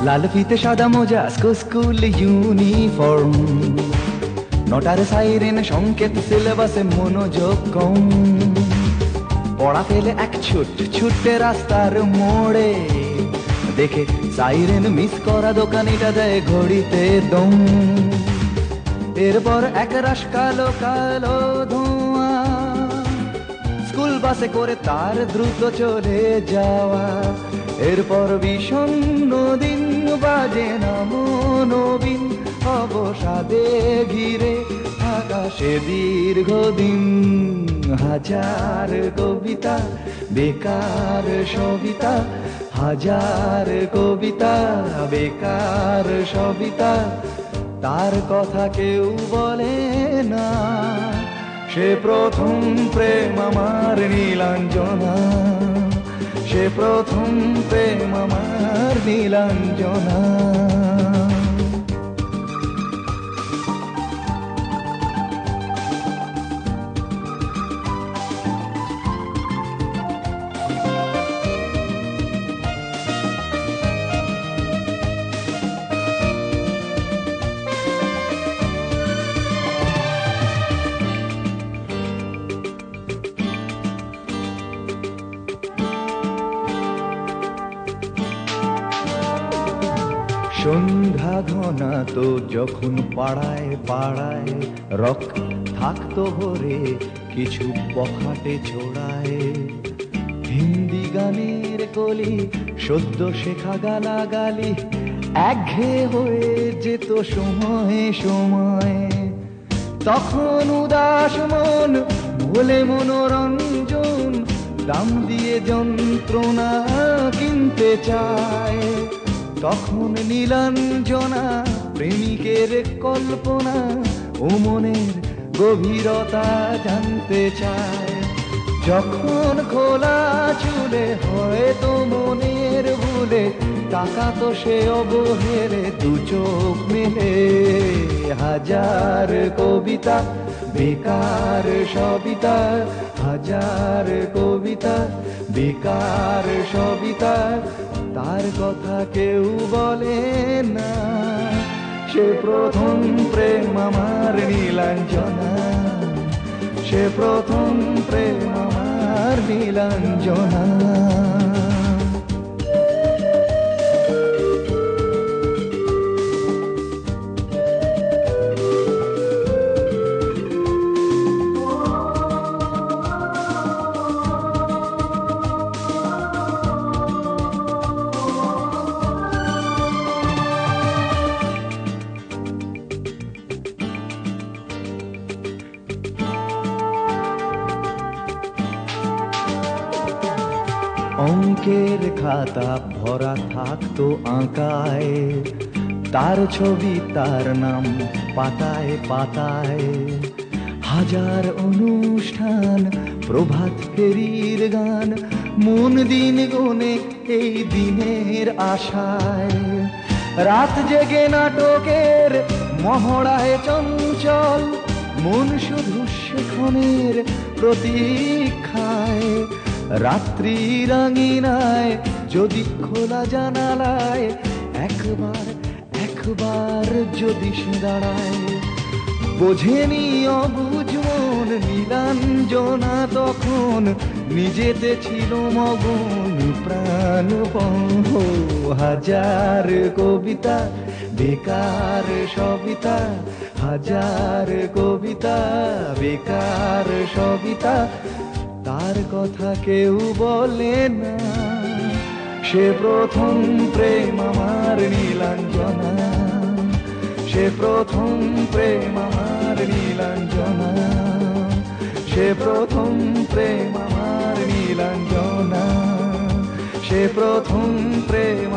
লাল ফিতে সাদা মোজা স্কুল ইউনিফর্ম, নটার সাইরেন সংকেত সিলেবাসে মনোযোগ কম। পড়া ফেলে এক ছুটে রাস্তার মোড়ে, দেখে সাইরেন মিস করা দোকানিটা দেয় ঘড়িতে দম। এরপর এক রাশ কালো কালো ধোঁয়া, স্কুল বাসে করে তার দ্রুত চলে যাওয়া। এরপর বিষণ্ণ দিন বাজে না মনোবিন, অবসাদে ঘিরে আকাশে দীর্ঘদিন। হাজার কবিতা বেকার সবিতা, হাজার কবিতা বেকার সবিতা, তার কথা কেউ বলে না। সে প্রথম প্রেম আমার নীলাঞ্জনা, সে প্রথম প্রেম আমার নীলাঞ্জনা। সন্ধ্যা ঘনা তো যখন পাড়ায় পাড়ায় রক থাকতো ভরে কিছু বখাটে ছোড়ায়। হিন্দি গানের কলি সদ্য শেখা গালাগালি একঘেয়ে হয়ে যেত সময়ে সময়ে। তখন উদাস মন ভোলে মনোরঞ্জন, দাম দিয়ে যন্ত্রণা কিনতে চায়। তখন নীলাঞ্জনা প্রেমিকের কল্পনা ও মনের গভীরতা জানতে চায়। যখন খোলা চুলে হয়তো মনের ভুলে তাকাতো সে অবহেলে দু চোখ মেলে। হাজার কবিতা বেকার সবিতা, হাজার কবিতা বেকার সবিতা, তার কথা কেউ বলে না। সে প্রথম প্রেম আমার নীলাঞ্জনা, সে প্রথম প্রেম আমার নীলাঞ্জনা। অঙ্কের খাতা ভরা থাকতো আঁকায়, তার ছবি তার নাম পাতায় পাতায়। হাজার অনুষ্ঠান প্রভাত ফেরির গান, মন দিন গুনে এই দিনের আশায়। রাত জেগে নাটকের মহড়ায় চঞ্চল, মন শুধু সেক্ষণের প্রতীক্ষায়। রাত্রি রাঙিনায় যদি খোলা জানালায় একবার একবার যদি সে দাঁড়ায়। বোঝেনি অবুঝ মন নীলাঞ্জনা তখন, নিজেতে ছিল মগন প্রাণপণ। হাজার কবিতা বেকার সবিতা, হাজার কবিতা বেকার সবিতা, তার কথা কেউ বলে না। সে প্রথম প্রেম আমার নীলাঞ্জনা, সে প্রথম প্রেম আমার নীলাঞ্জনা, সে প্রথম প্রেম আমার নীলাঞ্জনা, সে প্রথম প্রেম।